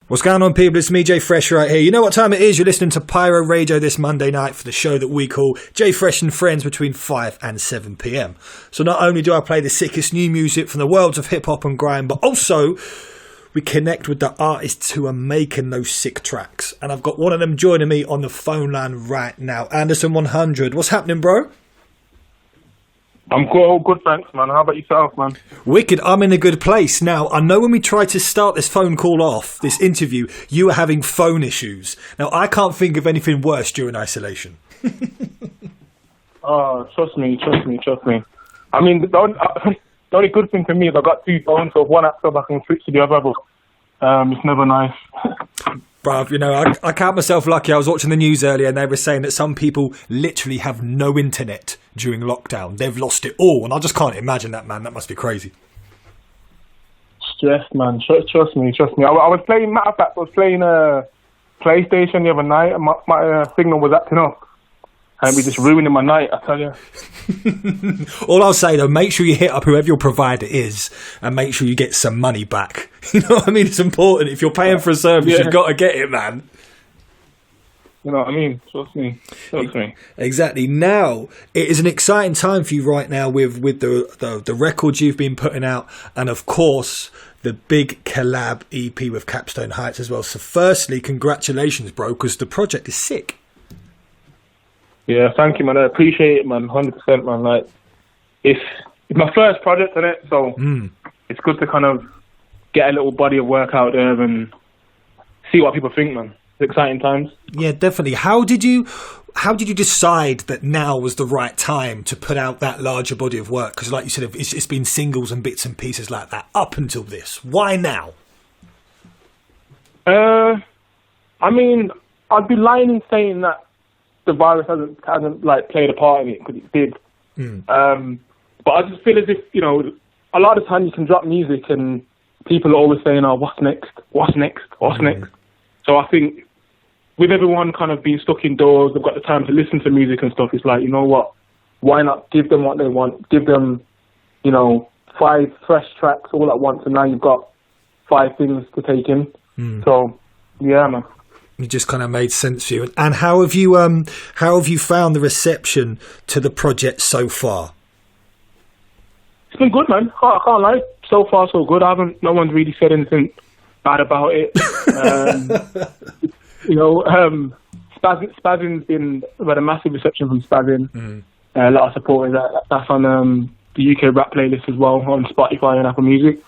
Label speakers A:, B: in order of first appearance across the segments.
A: What's going on, people? It's me, Jay Fresh, right here. You know what time it is? You're listening to Pyro Radio this Monday night for the show that we call Jay Fresh and Friends between 5 and 7 p.m. So not only do I play the sickest new music from the worlds of hip-hop and grime, but also we connect with the artists who are making those sick tracks. And I've got one of them joining me on the phone line right now. Anderson 100. What's happening, bro?
B: I'm good, thanks, man. How about yourself, man?
A: Wicked. I'm in a good place. Now, I know when we tried to start this phone call off, this interview, you were having phone issues. Now, I can't think of anything worse during isolation.
B: Oh, trust me. I mean, the only good thing for me is I got two phones, so if one acts up, I can switch to the other, but it's never nice.
A: Bruv, you know, I count myself lucky. I was watching the news earlier and they were saying that some people literally have no internet during lockdown. They've lost it all. And I just can't imagine that, man. That must be crazy.
B: Stressed, man. Trust me. I was playing, matter of fact, I was playing PlayStation the other night and my signal was acting up. And it was just ruining my night, I tell you.
A: All I'll say, though, make sure you hit up whoever your provider is and make sure you get some money back. You know what I mean? It's important. If you're paying for a service, You've got to get it, man.
B: You know what I mean? Trust me.
A: Exactly. Now, it is an exciting time for you right now with the records you've been putting out and, of course, the big collab EP with Capstone Heights as well. So firstly, congratulations, bro, because the project is sick.
B: Yeah, thank you, man. I appreciate it, man. 100%, man. Like, it's my first project, isn't it? So it's good to kind of get a little body of work out there and see what people think, man. It's exciting times.
A: Yeah, definitely. How did you decide that now was the right time to put out that larger body of work? Because, like you said, it's been singles and bits and pieces like that up until this. Why now?
B: I mean, I'd be lying in saying that the virus hasn't like played a part in it, because it did. But I just feel as if, you know, a lot of the time you can drop music and people are always saying, "Oh, what's next? What's next? What's next?" So I think with everyone kind of being stuck indoors, they've got the time to listen to music and stuff. It's like, you know what? Why not give them what they want? Give them, you know, 5 fresh tracks all at once, and now you've got 5 things to take in. So, yeah, man.
A: It just kind of made sense for you. And how have you found the reception to the project so far?
B: It's been good, man. I can't lie. So far, so good. No one's really said anything bad about it. You know, Spazzin's been, we've had a massive reception from Spazzin. A lot of support. That's on the UK rap playlist as well on Spotify and Apple Music.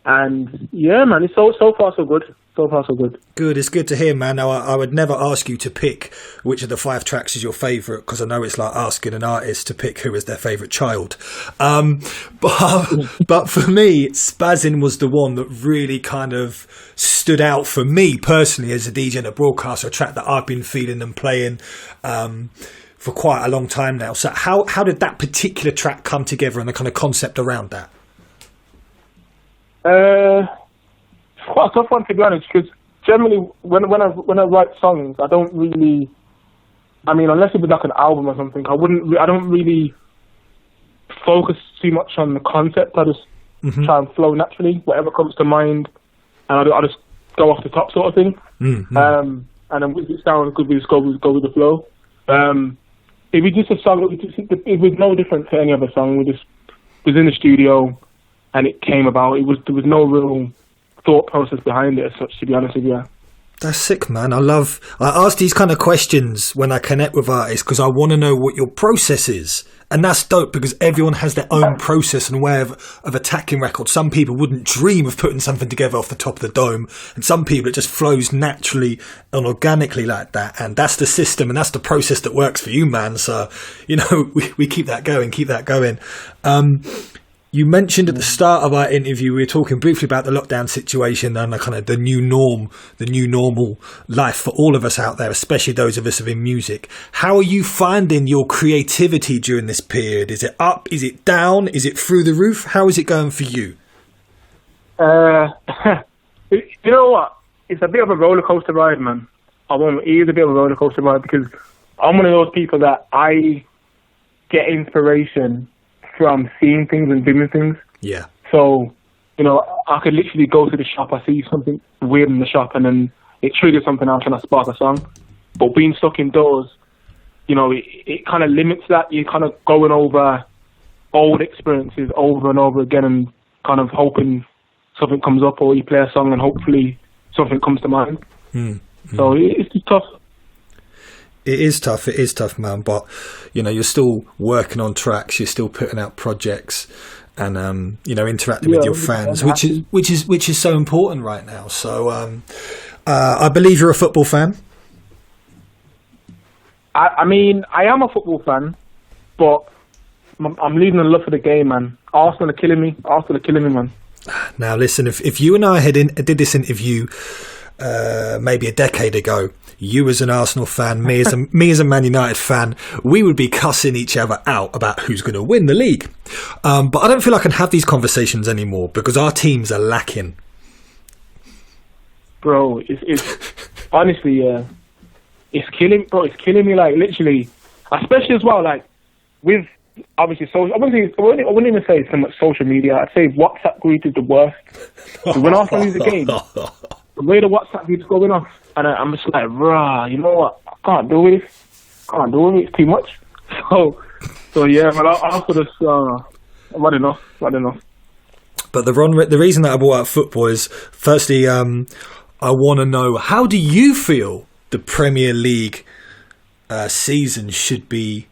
B: And yeah, man, it's so far so good. So far so good. Good,
A: it's good to hear, man. Now, I would never ask you to pick which of the 5 tracks is your favourite, because I know it's like asking an artist to pick who is their favourite child. But for me, Spazzin was the one that really kind of stood out for me personally as a DJ and a broadcaster, a track that I've been feeling and playing for quite a long time now. So how did that particular track come together and the kind of concept around that?
B: It's quite a tough one, to be honest, because generally when I write songs, I don't really, I mean, unless it was like an album or something, I don't really focus too much on the concept. I just try and flow naturally, whatever comes to mind, and I just go off the top sort of thing. And then if it sounds good, we just go with the flow. It was just a song. It was no different to any other song. We just was in the studio, and it came about. There was no real thought process behind it as such, to be honest with you.
A: That's sick, man. I ask these kind of questions when I connect with artists because I want to know what your process is. And that's dope because everyone has their own process and way of attacking records. Some people wouldn't dream of putting something together off the top of the dome. And some people, it just flows naturally and organically like that. And that's the system and that's the process that works for you, man. So, you know, we keep that going, You mentioned at the start of our interview, we were talking briefly about the lockdown situation and the new normal life for all of us out there, especially those of us in music. How are you finding your creativity during this period? Is it up? Is it down? Is it through the roof? How is it going for you?
B: You know what? It's a bit of a roller coaster ride, man. It is a bit of a roller coaster ride because I'm one of those people that I get inspiration from seeing things and doing things.
A: Yeah.
B: So you know, I could literally go to the shop, I see something weird in the shop, and then it triggers something else and I spark a song. But being stuck indoors, you know, it kind of limits that. You're kind of going over old experiences over and over again and kind of hoping something comes up, or you play a song and hopefully something comes to mind. So it's just tough.
A: It is tough, man. But, you know, you're still working on tracks, you're still putting out projects, and you know, interacting with your fans, which is so important right now. So I believe you're a football fan.
B: I mean, I am a football fan, but I'm losing the love for the game, man. Arsenal are killing me, man.
A: Now listen, if you and I did this interview maybe a decade ago, you as an Arsenal fan, me as a Man United fan, we would be cussing each other out about who's going to win the league. But I don't feel I can have these conversations anymore because our teams are lacking.
B: Bro, it's honestly, it's killing me, like, literally, especially as well, like, with obviously social. I wouldn't even say so much social media. I'd say WhatsApp group is the worst. When Arsenal lose a game, the way the WhatsApp group's going off, and I'm just like, rah, you know what? I can't do it. It's too much. So yeah, but I also just I've had enough.
A: But the reason that I brought up football is, firstly, I want to know, how do you feel the Premier League season should be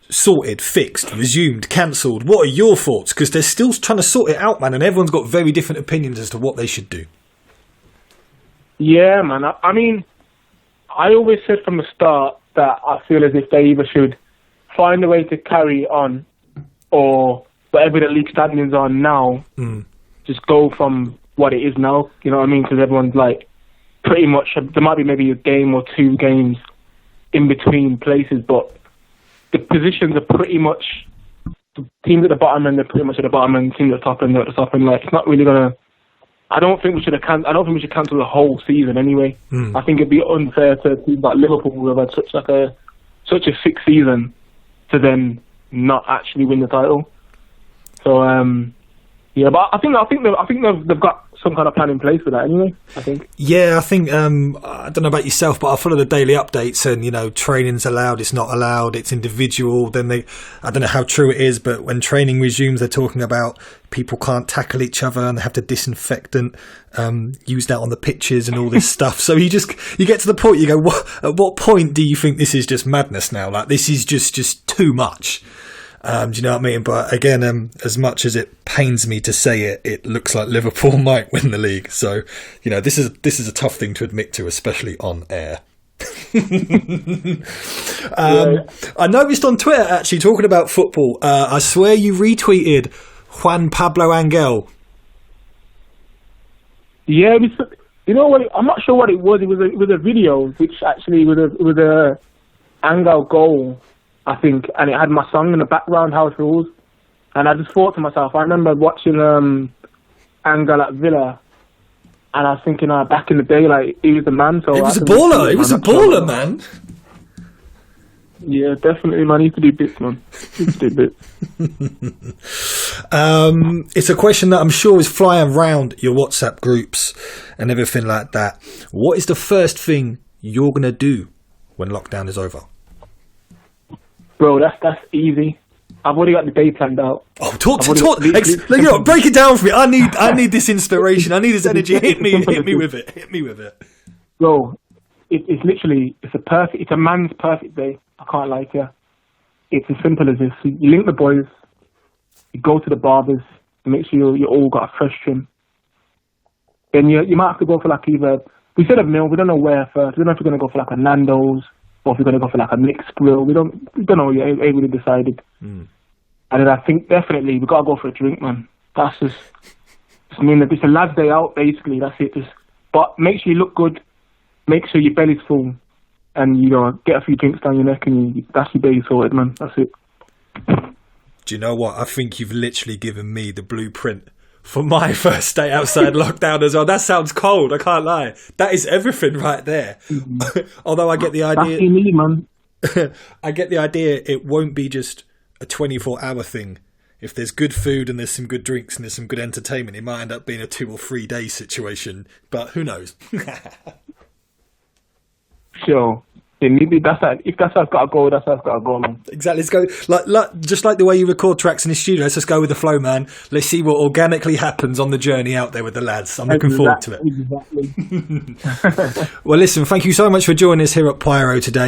A: sorted, fixed, resumed, cancelled? What are your thoughts? Because they're still trying to sort it out, man, and everyone's got very different opinions as to what they should do.
B: Yeah, man. I mean, I always said from the start that I feel as if they either should find a way to carry on, or whatever the league standings are now, just go from what it is now. You know what I mean? Because everyone's like, pretty much, there might be maybe a game or two games in between places, but the positions are pretty much, the teams at the bottom and they're pretty much at the bottom, and teams at the top and they're at the top, and like, it's not really gonna. I don't think we should cancel the whole season anyway. I think it'd be unfair to teams like Liverpool, who have had such a sick season, to then not actually win the title. So yeah, but I think they've got some kind of plan in place for that anyway, I think.
A: Yeah, I think, I don't know about yourself, but I follow the daily updates, and, you know, training's allowed, it's not allowed, it's individual. Then I don't know how true it is, but when training resumes, they're talking about people can't tackle each other and they have to disinfectant use that on the pitches and all this stuff. So you get to the point, you go, at what point do you think this is just madness now? Like, this is just too much. Do you know what I mean? But again, as much as it pains me to say it, it looks like Liverpool might win the league. So, you know, this is a tough thing to admit to, especially on air. I noticed on Twitter, actually, talking about football, I swear you retweeted Juan Pablo Angel.
B: Yeah, you know what? I'm not sure what it was. It was a video, which actually was a Angel goal, I think, and it had my song in the background, House Rules. And I just thought to myself, I remember watching Angel at Villa, and I was thinking, back in the day, like, he was the man. So
A: he was a baller. He was a baller, man.
B: Yeah, definitely, man. He used to do bits, man.
A: It's a question that I'm sure is flying around your WhatsApp groups and everything like that. What is the first thing you're going to do when lockdown is over?
B: Bro, that's easy. I've already got the day planned out.
A: Oh, talk. Break it down for me. I need this inspiration. I need this energy. Hit me with it.
B: Bro, it's literally, it's a man's perfect day. I can't lie to you. It's as simple as this. You link the boys, you go to the barbers, make sure you all got a fresh trim. Then you might have to go for, like, either, we said a meal, we don't know where first. We don't know if we're going to go for like a Nando's, or if we're going to go for like a mixed grill. We don't know yet. We ain't really decided. And then I think definitely we got to go for a drink, man. That's just, I mean, it's a lad's day out, basically. That's it. But make sure you look good. Make sure your belly's full. And, you know, get a few drinks down your neck, and that's your day sorted, man. That's it.
A: Do you know what? I think you've literally given me the blueprint for my first day outside lockdown as well. That sounds cold, I can't lie. That is everything right there. Although I get the idea.
B: That's what you need, man.
A: I get the idea it won't be just a 24-hour thing. if there's good food and there's some good drinks and there's some good entertainment, it might end up being a 2 or 3 day situation. But who knows?
B: Sure. Yeah, maybe that's that. If that's how I've got to go, that's how I've got to go, man.
A: Exactly. Let's go. Like, just like the way you record tracks in the studio. Let's just go with the flow, man. Let's see what organically happens on the journey out there with the lads. I'm looking forward to it.
B: Exactly.
A: Well, listen, thank you so much for joining us here at Pyro today.